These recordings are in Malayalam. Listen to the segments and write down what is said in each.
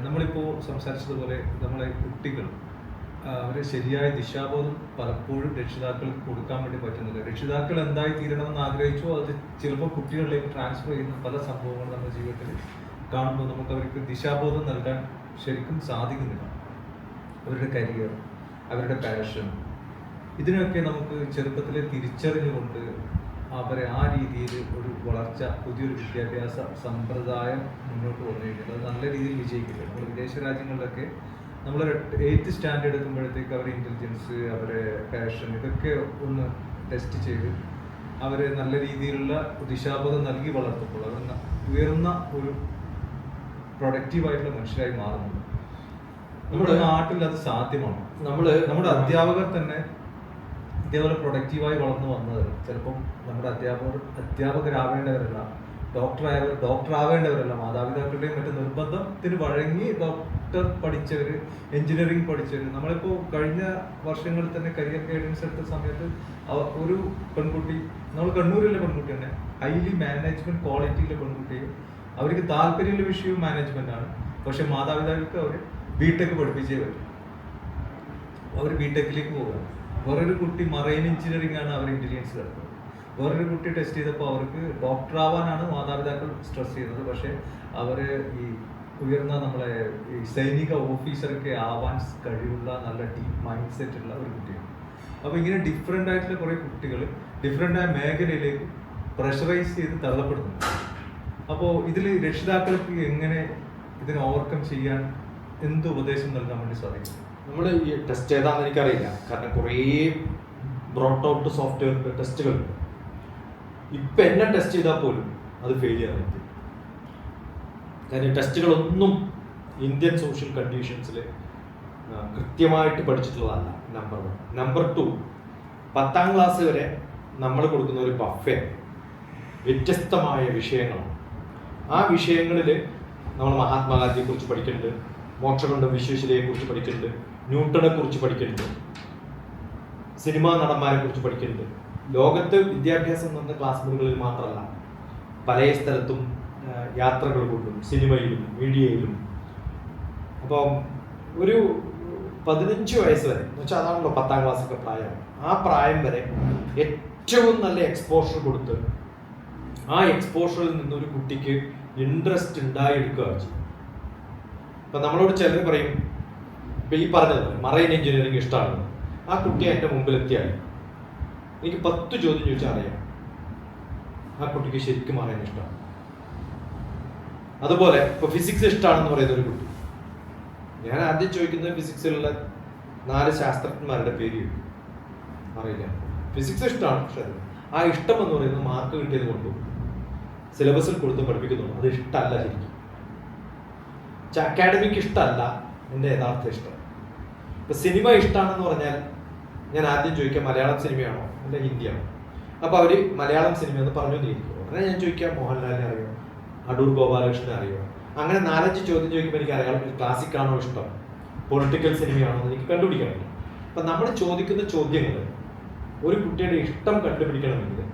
നമ്മളിപ്പോൾ സംസാരിച്ചതുപോലെ നമ്മളെ കുട്ടികൾ അവരെ ശരിയായ ദിശാബോധം പലപ്പോഴും രക്ഷിതാക്കൾക്ക് കൊടുക്കാൻ വേണ്ടി പറ്റുന്നില്ല. രക്ഷിതാക്കൾ എന്തായി തീരണമെന്ന് ആഗ്രഹിച്ചോ അത് ചിലപ്പോൾ കുട്ടികളിലേക്ക് ട്രാൻസ്ഫർ ചെയ്യുന്ന പല സംഭവങ്ങളും നമ്മുടെ ജീവിതത്തിൽ കാണുമ്പോൾ നമുക്ക് അവർക്ക് ദിശാബോധം നൽകാൻ ശരിക്കും സാധിക്കുന്നില്ല. അവരുടെ കരിയർ, അവരുടെ പാഷൻ, ഇതിനൊക്കെ നമുക്ക് ചെറുപ്പത്തിലെ തിരിച്ചറിഞ്ഞുകൊണ്ട് അവരെ ആ രീതിയിൽ ഒരു വളർച്ച, പുതിയൊരു വിദ്യാഭ്യാസ സമ്പ്രദായം മുന്നോട്ട് വന്നു കഴിഞ്ഞാൽ അത് നല്ല രീതിയിൽ വിജയിക്കില്ല. നമ്മൾ വിദേശ രാജ്യങ്ങളിലൊക്കെ നമ്മൾ 8th സ്റ്റാൻഡേർഡ് എത്തുമ്പോഴത്തേക്ക് അവരുടെ ഇൻ്റലിജൻസ്, അവരെ പാഷൻ, ഇതൊക്കെ ഒന്ന് ടെസ്റ്റ് ചെയ്ത് അവരെ നല്ല രീതിയിലുള്ള ദിശാബോധം നൽകി വളർത്തുമ്പോൾ അവർ ഉയർന്ന ഒരു പ്രൊഡക്റ്റീവായിട്ടുള്ള മനുഷ്യരായി മാറുന്നുണ്ട്. നമ്മുടെ നാട്ടിൽ അത് സാധ്യമാണ്. നമ്മുടെ അധ്യാപകർ തന്നെ ഇതേപോലെ പ്രൊഡക്റ്റീവായി വളർന്നു വന്നത് ചിലപ്പം നമ്മുടെ അധ്യാപകരാവേണ്ടവരല്ല, ഡോക്ടർ ആവേണ്ടവരല്ല, മാതാപിതാക്കളുടെയും മറ്റു നിർബന്ധത്തിന് വഴങ്ങി ഡോക്ടർ പഠിച്ചവർ, എഞ്ചിനീയറിംഗ് പഠിച്ചവർ. നമ്മളിപ്പോൾ കഴിഞ്ഞ വർഷങ്ങളിൽ തന്നെ കരിയർ ഗൈഡൻസ് എടുത്ത സമയത്ത് ഒരു പെൺകുട്ടി, നമ്മൾ കണ്ണൂരിലെ പെൺകുട്ടി തന്നെ, ഹൈലി മാനേജ്മെന്റ് ക്വാളിറ്റിയിലെ പെൺകുട്ടിയും, അവർക്ക് താല്പര്യമുള്ള വിഷയവും മാനേജ്മെന്റ് ആണ്. പക്ഷെ മാതാപിതാക്കൾക്ക് അവർ ബിടെക് പഠിപ്പിച്ചേ പറ്റും. അവർ ബിടെക്കിലേക്ക് പോകുക. വേറൊരു കുട്ടി മറൈൻ എഞ്ചിനീയറിംഗ് ആണ് അവർ ഇന്റലിജൻസ് നടത്തുന്നത്. വേറൊരു കുട്ടി ടെസ്റ്റ് ചെയ്തപ്പോൾ അവർക്ക് ഡോക്ടർ ആവാനാണ് മാതാപിതാക്കൾ സ്ട്രെസ് ചെയ്യുന്നത്. പക്ഷെ അവർ ഈ ഉയർന്ന നമ്മളെ ഈ സൈനിക ഓഫീസറൊക്കെ ആവാൻ കഴിവുള്ള നല്ല ഡീപ് മൈൻഡ് സെറ്റ് ഉള്ള ഒരു കുട്ടിയാണ്. അപ്പോൾ ഇങ്ങനെ ഡിഫറെൻ്റ് ആയിട്ടുള്ള കുറേ കുട്ടികൾ ഡിഫറെൻ്റ് ആയ മേഖലയിലേക്ക് പ്രഷറൈസ് ചെയ്ത് തള്ളപ്പെടുന്നു. അപ്പോൾ ഇതിൽ രക്ഷിതാക്കൾക്ക് എങ്ങനെ ഇതിനെ ഓവർകം ചെയ്യാൻ എന്ത് ഉപദേശം നൽകാൻ വേണ്ടി സാധിക്കും? നമ്മൾ ഈ ടെസ്റ്റ് ഏതാണെന്ന് എനിക്കറിയില്ല, കാരണം കുറേ ബ്രോട്ട് ഔട്ട് സോഫ്റ്റ്വെയറിൻ്റെ ടെസ്റ്റുകളുണ്ട്. ഇപ്പം എന്നെ ടെസ്റ്റ് ചെയ്താൽ പോലും അത് ഫെയിൽ ചെയ്യാൻ പറ്റും. കാരണം ടെസ്റ്റുകളൊന്നും ഇന്ത്യൻ സോഷ്യൽ കണ്ടീഷൻസിൽ കൃത്യമായിട്ട് പഠിച്ചിട്ടുള്ളതല്ല. നമ്പർ 1. നമ്പർ 2, 10ാം ക്ലാസ് വരെ നമ്മൾ കൊടുക്കുന്ന ഒരു ബഫേ വ്യത്യസ്തമായ വിഷയങ്ങളാണ്. ആ വിഷയങ്ങളിൽ നമ്മൾ മഹാത്മാഗാന്ധിയെക്കുറിച്ച് പഠിക്കുന്നുണ്ട്, മോക്ഷഗുണ്ട വിശ്വേശ്വരയെക്കുറിച്ച് പഠിക്കുന്നുണ്ട്, ന്യൂട്ടനെ കുറിച്ച് പഠിക്കുന്നുണ്ട്, സിനിമാ നടന്മാരെ കുറിച്ച് പഠിക്കുന്നുണ്ട്. ലോകത്ത് വിദ്യാഭ്യാസം എന്ന ക്ലാസ് മുറികളിൽ മാത്രമല്ല, പല സ്ഥലത്തും യാത്രകൾ കൊണ്ടും സിനിമയിലും മീഡിയയിലും. അപ്പോൾ ഒരു 15 വയസ്സ് വരെ എന്ന് വെച്ചാൽ അതാണല്ലോ 10ാം ക്ലാസ്സൊക്കെ പ്രായം. ആ പ്രായം വരെ ഏറ്റവും നല്ല എക്സ്പോഷർ കൊടുത്ത് ആ എക്സ്പോഷറിൽ നിന്നൊരു കുട്ടിക്ക് ഇൻട്രസ്റ്റ് ഉണ്ടായെടുക്കുക ചെയ്യും. ഇപ്പം നമ്മളോട് ചിലർ പറയും, ഇപ്പം ഈ പറഞ്ഞത് മറൈൻ എഞ്ചിനീയറിംഗ് ഇഷ്ടമാണ്. ആ കുട്ടി എൻ്റെ മുമ്പിലെത്തിയാൽ എനിക്ക് 10 ചോദ്യം ചോദിച്ചാൽ അറിയാം ആ കുട്ടിക്ക് ശരിക്കും മറൈൻ ഇഷ്ടമാണ്. അതുപോലെ ഇപ്പോൾ ഫിസിക്സ് ഇഷ്ടമാണെന്ന് പറയുന്ന ഒരു കുട്ടി, ഞാൻ ആദ്യം ചോദിക്കുന്നത് ഫിസിക്സിലുള്ള 4 ശാസ്ത്രജ്ഞന്മാരുടെ പേര് അറിയില്ല. ഫിസിക്സ് ഇഷ്ടമാണ്, പക്ഷെ ആ ഇഷ്ടം എന്ന് പറയുന്നത് മാർക്ക് കിട്ടിയത് കൊണ്ടും സിലബസിൽ കൊടുത്ത് പഠിപ്പിക്കുന്നുള്ളൂ. അത് ഇഷ്ടമല്ല ശരിക്കും. അക്കാഡമിക് ഇഷ്ടമല്ല എൻ്റെ യഥാർത്ഥ ഇഷ്ടം. ഇപ്പം സിനിമ ഇഷ്ടമാണെന്ന് പറഞ്ഞാൽ ഞാൻ ആദ്യം ചോദിക്കാം മലയാളം സിനിമയാണോ അല്ല ഹിന്ദിയാണോ. അപ്പോൾ അവർ മലയാളം സിനിമ എന്ന് പറഞ്ഞുകൊണ്ടിരിക്കും. ഉടനെ ഞാൻ ചോദിക്കാം മോഹൻലാലിനെ അറിയോ, അടൂർ ഗോപാലകൃഷ്ണനെ അറിയോ. അങ്ങനെ 4-5 ചോദ്യം ചോദിക്കുമ്പോൾ എനിക്ക് അറിയാം ക്ലാസിക് ആണോ ഇഷ്ടം, പൊളിറ്റിക്കൽ സിനിമയാണോ എന്ന് എനിക്ക് കണ്ടുപിടിക്കാൻ പറ്റും. അപ്പം നമ്മൾ ചോദിക്കുന്ന ചോദ്യങ്ങൾ ഒരു കുട്ടിയുടെ ഇഷ്ടം കണ്ടുപിടിക്കണമെങ്കിൽ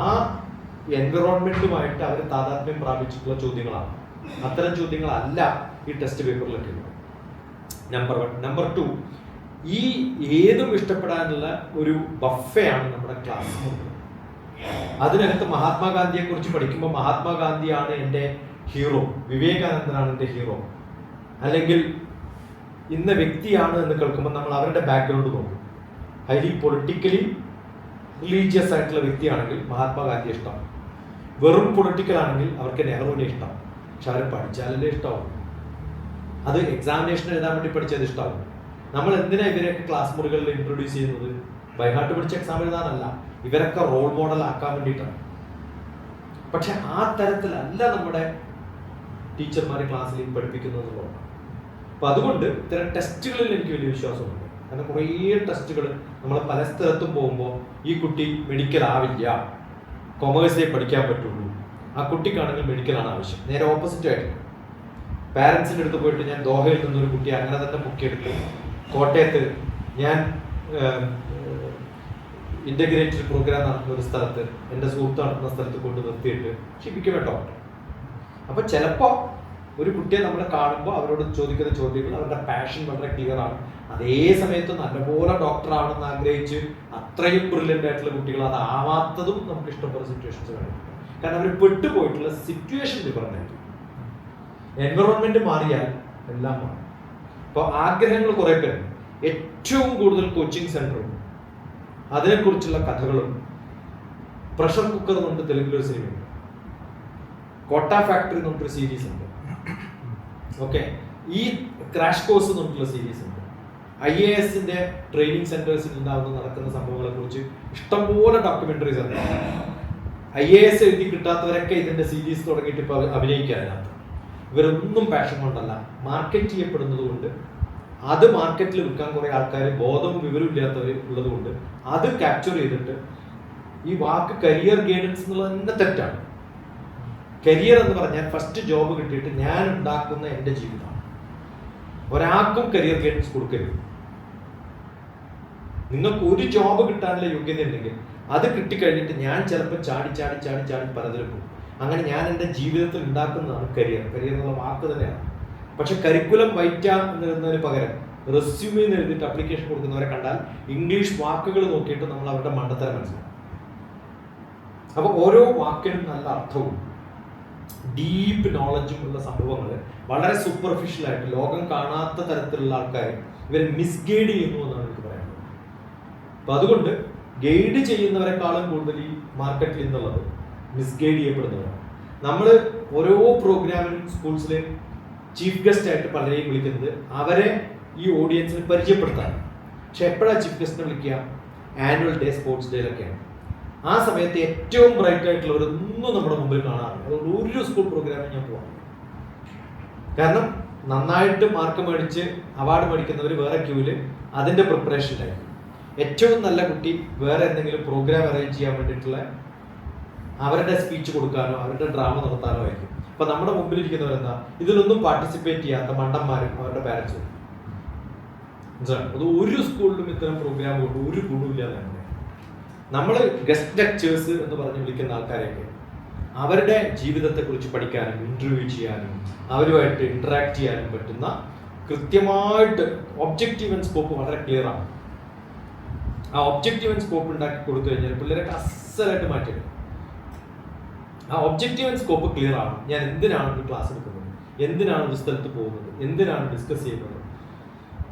ആ എൻവിറോൺമെന്റുമായിട്ട് അവർ താതാത്മ്യം പ്രാപിച്ചിട്ടുള്ള ചോദ്യങ്ങളാണ്. അത്തരം ചോദ്യങ്ങളല്ല ഈ ടെസ്റ്റ് പേപ്പറിലൊക്കെ ഉള്ളത്. നമ്പർ 1. നമ്പർ 2, ഈ ഏതും ഇഷ്ടപ്പെടാനുള്ള ഒരു ബഫയാണ് നമ്മുടെ ക്ലാസ്. അതിനകത്ത് മഹാത്മാഗാന്ധിയെ കുറിച്ച് പഠിക്കുമ്പോൾ മഹാത്മാഗാന്ധിയാണ് എൻ്റെ ഹീറോ, വിവേകാനന്ദനാണ് എൻ്റെ ഹീറോ, അല്ലെങ്കിൽ ഇന്ന വ്യക്തിയാണ് എന്ന് കേൾക്കുമ്പോൾ നമ്മൾ അവരുടെ ബാക്ക്ഗ്രൗണ്ട് നോക്കും. ഹൈലി പൊളിറ്റിക്കലി റിലീജിയസ് ആയിട്ടുള്ള വ്യക്തിയാണെങ്കിൽ മഹാത്മാഗാന്ധി ഇഷ്ടമാണ്. വെറും പൊളിറ്റിക്കൽ ആണെങ്കിൽ അവർക്ക് നെഹ്റുവിനെ ഇഷ്ടം. പക്ഷെ അവർ പഠിച്ചാലല്ലേ ഇഷ്ടമാവും. അത് എക്സാമിനേഷൻ എഴുതാൻ വേണ്ടി പഠിച്ചത് ഇഷ്ടമാവും. നമ്മൾ എന്തിനാണ് ഇവരെയൊക്കെ ക്ലാസ് മുറികളിൽ ഇൻട്രൊഡ്യൂസ് ചെയ്യുന്നത്? ബൈഹാർട്ട് പഠിച്ച എക്സാം എഴുതാനല്ല, ഇവരൊക്കെ റോൾ മോഡൽ ആക്കാൻ വേണ്ടിയിട്ടാണ്. പക്ഷെ ആ തരത്തിലല്ല നമ്മുടെ ടീച്ചർമാർ ക്ലാസ്സിൽ പഠിപ്പിക്കുന്നതെന്നുള്ളതാണ്. അപ്പം അതുകൊണ്ട് ഇത്തരം ടെസ്റ്റുകളിൽ എനിക്ക് വലിയ വിശ്വാസമുണ്ട്. കാരണം കുറേ ടെസ്റ്റുകൾ നമ്മൾ പല സ്ഥലത്തും പോകുമ്പോൾ ഈ കുട്ടി മെഡിക്കൽ ആവില്ല, കൊമേഴ്സേ പഠിക്കാൻ പറ്റുള്ളൂ, ആ കുട്ടിക്കാണെങ്കിൽ മെഡിക്കലാണ് ആവശ്യം. നേരെ ഓപ്പോസിറ്റ് ആയിട്ട് പാരൻസിൻ്റെ അടുത്ത് പോയിട്ട് ഞാൻ ദോഹയിൽ നിന്നൊരു കുട്ടി അങ്ങനെ തന്നെ പൊക്കിയെടുത്ത് കോട്ടയത്ത് ഞാൻ ഇൻ്റഗ്രേറ്റഡ് പ്രോഗ്രാം നടത്തുന്ന ഒരു സ്ഥലത്ത് എൻ്റെ സുഹൃത്ത് നടത്തുന്ന സ്ഥലത്ത് കൊണ്ട് നിർത്തിയിട്ട് ഷിപ്പിക്കും ഡോക്ടർ. അപ്പോൾ ചിലപ്പോൾ ഒരു കുട്ടിയെ നമ്മൾ കാണുമ്പോൾ അവരോട് ചോദിക്കുന്ന ചോദ്യങ്ങൾ അവരുടെ പാഷൻ വളരെ ക്ലിയർ ആണ്. അതേ സമയത്ത് നല്ലപോലെ ഡോക്ടർ ആവണമെന്ന് ആഗ്രഹിച്ച് അത്രയും ബ്രില്യൻ്റ് ആയിട്ടുള്ള കുട്ടികൾ അതാവാത്തതും നമുക്ക് ഇഷ്ടപ്പെടുന്ന സിറ്റുവേഷൻസ് വേണം. കാരണം അവർ പെട്ടുപോയിട്ടുള്ള സിറ്റുവേഷൻ ഡിഫറൻ്റ് ആയിട്ട്, എൻവറോൺമെന്റ് മാറിയാൽ എല്ലാം മാറും. അപ്പോൾ ആഗ്രഹങ്ങൾ കുറേ പേര്, ഏറ്റവും കൂടുതൽ കോച്ചിങ് സെന്ററും അതിനെക്കുറിച്ചുള്ള കഥകളും പ്രഷർ കുക്കർ എന്നുണ്ട് തെലുങ്കിലൊരു സിനിമയുണ്ട്, കോട്ട ഫാക്ടറി എന്ന് പറഞ്ഞൊരു സീരീസ് ഉണ്ട്. ഓക്കെ, ഈ ക്രാഷ് കോഴ്സ് എന്ന് പറഞ്ഞിട്ടുള്ള സീരീസ് ഉണ്ട്. IAS ട്രെയിനിങ് സെന്റേഴ്സിൽ നടക്കുന്ന സംഭവങ്ങളെ കുറിച്ച് ഇഷ്ടംപോലെ ഡോക്യുമെന്ററീസ് ഉണ്ട്. IAS എഴുതി കിട്ടാത്തവരൊക്കെ ഇതിന്റെ സീരീസ് തുടങ്ങിയിട്ട് ഇപ്പൊ അഭിനയിക്കുക അതിനകത്ത്. ഇവരൊന്നും പാഷൻ കൊണ്ടല്ല, മാർക്കറ്റ് ചെയ്യപ്പെടുന്നത് കൊണ്ട്, അത് മാർക്കറ്റിൽ വിൽക്കാൻ കുറെ ആൾക്കാർ ബോധവും വിവരവും ഇല്ലാത്തവർ ഉള്ളത് കൊണ്ട് അത് ക്യാപ്ചർ ചെയ്തിട്ട് ഈ വാക്ക് കരിയർ ഗൈഡൻസ് എന്നുള്ളത് തന്നെ തെറ്റാണ്. കരിയർ എന്ന് പറഞ്ഞാൽ ഫസ്റ്റ് ജോബ് കിട്ടിയിട്ട് ഞാൻ ഉണ്ടാക്കുന്ന എൻ്റെ ജീവിതമാണ്. ഒരാൾക്കും കരിയർ ഗൈഡൻസ് കൊടുക്കരുത്. നിങ്ങൾക്ക് ഒരു ജോബ് കിട്ടാനുള്ള യോഗ്യത ഉണ്ടെങ്കിൽ അത് കിട്ടിക്കഴിഞ്ഞിട്ട് ഞാൻ ചിലപ്പോൾ ചാടി ചാടി ചാടി ചാടി പലതിലും പോകും. അങ്ങനെ ഞാൻ എൻ്റെ ജീവിതത്തിൽ ഉണ്ടാക്കുന്നതാണ് കരിയർ. കരിയർ എന്നുള്ള വാക്ക് തന്നെയാണ്. പക്ഷെ കരിക്കുലം വൈറ്റ എന്നതിന് പകരം റെസ്യൂമെ എന്ന് എഴുതിയിട്ട് അപ്ലിക്കേഷൻ കൊടുക്കുന്നവരെ കണ്ടാൽ ഇംഗ്ലീഷ് വാക്കുകൾ നോക്കിയിട്ട് നമ്മൾ അവരുടെ മണ്ടത്തരം മനസ്സിലാക്കും. അപ്പൊ ഓരോ വാക്കിനും നല്ല അർത്ഥവും ഡീപ്പ് നോളജും ഉള്ള സംഭവങ്ങൾ വളരെ സൂപ്പർഫിഷ്യൽ ആയിട്ട് ലോകം കാണാത്ത തരത്തിലുള്ള ആൾക്കാർ ഇവരെ മിസ്ഗൈഡ് ചെയ്യുന്നു എന്നാണ് എനിക്ക് പറയുന്നത്. അപ്പൊ അതുകൊണ്ട് ഗൈഡ് ചെയ്യുന്നവരെക്കാളും കൂടുതൽ ഈ മാർക്കറ്റിൽ നിന്നുള്ളത് മിസ്ഗൈഡ് ചെയ്യപ്പെടുന്നവരാണ്. നമ്മൾ ഓരോ പ്രോഗ്രാമിനും സ്കൂൾസിൽ ചീഫ് ഗസ്റ്റ് ആയിട്ട് പലരെയും വിളിക്കുന്നത് അവരെ ഈ ഓഡിയൻസിന് പരിചയപ്പെടുത്താൻ. പക്ഷെ എപ്പോഴാണ് ചീഫ് ഗസ്റ്റിനെ വിളിക്കുക? ആനുവൽ ഡേ, സ്പോർട്സ് ഡേയിലൊക്കെയാണ്. ആ സമയത്ത് ഏറ്റവും ബ്രൈറ്റ് ആയിട്ടുള്ളവരൊന്നും നമ്മുടെ മുമ്പിൽ കാണാറില്ല. അതുകൊണ്ട് ഒരു സ്കൂൾ പ്രോഗ്രാമിൽ ഞാൻ പോകാം. കാരണം നന്നായിട്ട് മാർക്ക് മേടിച്ച് അവാർഡ് മേടിക്കുന്നവർ വേറെ ക്യൂവില് അതിന്റെ പ്രിപ്പറേഷനിലായിരിക്കും. ഏറ്റവും നല്ല കുട്ടി വേറെ എന്തെങ്കിലും പ്രോഗ്രാം അറേഞ്ച് ചെയ്യാൻ വേണ്ടിയിട്ടുള്ള അവരുടെ സ്പീച്ച് കൊടുക്കാനോ അവരുടെ ഡ്രാമ നടത്താനോ ആയിരിക്കും. അപ്പൊ നമ്മുടെ മുമ്പിൽ ഇരിക്കുന്നവരെന്താ ഇതിലൊന്നും പാർട്ടിസിപ്പേറ്റ് ചെയ്യാത്ത മണ്ടന്മാരും അവരുടെ പാരന്റ്സും. അത് ഒരു സ്കൂളിലും ഇത്തരം പ്രോഗ്രാം കൊണ്ട് ഒരു ഗുണമില്ലാതെ നമ്മൾ ഗസ്റ്റ് ലെക്ചേഴ്സ് എന്ന് പറഞ്ഞ് വിളിക്കുന്ന ആൾക്കാരെയൊക്കെ അവരുടെ ജീവിതത്തെ കുറിച്ച് പഠിക്കാനും ഇന്റർവ്യൂ ചെയ്യാനും അവരുമായിട്ട് ഇന്ററാക്ട് ചെയ്യാനും പറ്റുന്ന കൃത്യമായിട്ട് ഒബ്ജക്റ്റീവ് ആൻഡ് സ്കോപ്പ് വളരെ ക്ലിയർ ആണ്. ആ ഒബ്ജക്റ്റീവ് ആൻഡ് സ്കോപ്പ് ഉണ്ടാക്കി കൊടുത്തു കഴിഞ്ഞാൽ പിള്ളേരൊക്കെ അസലായിട്ട് മാറ്റിയെടുക്കും. ആ ഒബ്ജക്റ്റീവ് ആൻഡ് സ്കോപ്പ് ക്ലിയർ ആണ്. ഞാൻ എന്തിനാണ് ഒരു ക്ലാസ് എടുക്കുന്നത്, എന്തിനാണ് ഒരു സ്ഥലത്ത് പോകുന്നത്, എന്തിനാണ് ഡിസ്കസ് ചെയ്യുന്നത്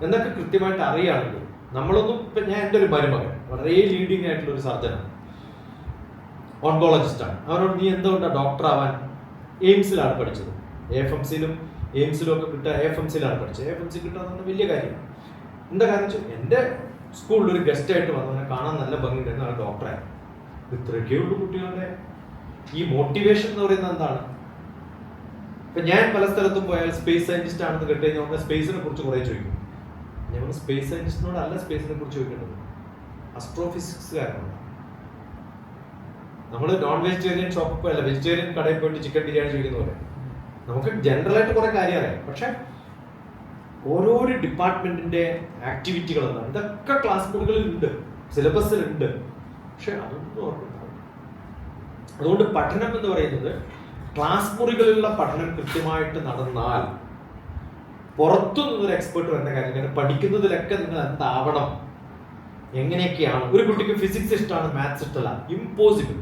എന്നൊക്കെ കൃത്യമായിട്ട് അറിയുകയാണെങ്കിൽ നമ്മളൊന്നും. ഇപ്പം ഞാൻ എൻ്റെ ഒരു മരുമകൻ വളരെ ലീഡിങ് ആയിട്ടുള്ള ഒരു സർജനാണ്, ഓൺകോളജിസ്റ്റാണ്. അവരോട് നീ എന്തുകൊണ്ടാണ് ഡോക്ടർ ആവാൻ? എയിംസിലാണ് പഠിച്ചത്. AFMCയിലും എയിംസിലും ഒക്കെ കിട്ടുക. AFMCയിലാണ് പഠിച്ചത്. AFMC കിട്ടുക എന്ന് പറഞ്ഞാൽ വലിയ കാര്യമാണ്. എന്താ കാരണം വെച്ചാൽ എൻ്റെ സ്കൂളിൽ ഒരു ഗസ്റ്റായിട്ട് വന്നവനെ കാണാൻ നല്ല ഭംഗിയുണ്ടെന്ന് ആണ് ഡോക്ടറായി. ഇത്രയൊക്കെ ഉള്ളൂ കുട്ടികളുടെ ഈ മോട്ടിവേഷൻ എന്ന് പറയുന്നത്. എന്താണ്? ഇപ്പൊ ഞാൻ പല സ്ഥലത്തും പോയാൽ സ്പേസ് സയന്റിസ്റ്റ് ആണെന്ന് കേട്ട് കഴിഞ്ഞാൽ സ്പേസിനെ കുറിച്ച് കുറെ ചോദിക്കും. ഞാൻ സ്പേസ് സയന്റിസ്റ്റിനോട് അല്ല സ്പേസിനെ കുറിച്ച് ചോദിക്കേണ്ടത്, അസ്ട്രോഫിസിക്സുകാരനാണ്. നമ്മൾ നോൺ വെജിറ്റേറിയൻ ഷോപ്പിൽ പോയല്ല, വെജിറ്റേറിയൻ കടയിൽ പോയിട്ട് ചിക്കൻ ബിരിയാണി ചോദിക്കുന്ന പോലെ നമുക്ക് ജനറൽ ആയിട്ട് കുറെ കാര്യം അറിയാം. പക്ഷെ ഓരോരോ ഡിപ്പാർട്ട്മെന്റിന്റെ ആക്ടിവിറ്റികൾ എന്താണ് ഇതൊക്കെ ക്ലാസ് മുറികളിൽ ഉണ്ട്, സിലബസിലുണ്ട്. പക്ഷെ അതൊന്നും ഓർക്കുന്നുണ്ടാവില്ല. അതുകൊണ്ട് പഠനം എന്ന് പറയുന്നത് ക്ലാസ് മുറികളിലുള്ള പഠനം കൃത്യമായിട്ട് നടന്നാൽ പുറത്തു നിന്നൊരു എക്സ്പേർട്ട് വരുന്ന കാര്യം. കാരണം പഠിക്കുന്നതിലൊക്കെ നിങ്ങൾ എന്താവണം, എങ്ങനെയൊക്കെയാണ്. ഒരു കുട്ടിക്ക് ഫിസിക്സ് ഇഷ്ടമാണ്, മാത്സ് ഇഷ്ടമല്ല, ഇമ്പോസിബിൾ.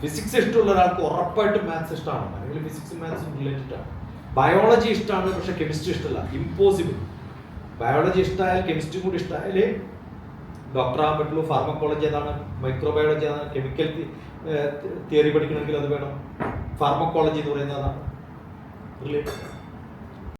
ഫിസിക്സ് ഇഷ്ടമുള്ള ഒരാൾക്ക് ഉറപ്പായിട്ടും മാത്സ് ഇഷ്ടമാണ്, അല്ലെങ്കിൽ ഫിസിക്സും മാത്സും റിലേറ്റഡ് ആണ്. ബയോളജി ഇഷ്ടമാണ് പക്ഷെ കെമിസ്ട്രി ഇഷ്ടമല്ല, ഇമ്പോസിബിൾ. ബയോളജി ഇഷ്ടമായാൽ കെമിസ്ട്രി കൂടി ഇഷ്ടമായാലേ ഡോക്ടർ ആകാൻ പറ്റുള്ളൂ. ഫാർമക്കോളജി ഏതാണ്, മൈക്രോബയോളജി ഏതാണ്, കെമിക്കൽ തിയറി പഠിക്കണമെങ്കിൽ അത് വേണം. ഫാർമക്കോളജി എന്ന് പറയുന്നത് അതാണ് റിലേറ്റഡ്.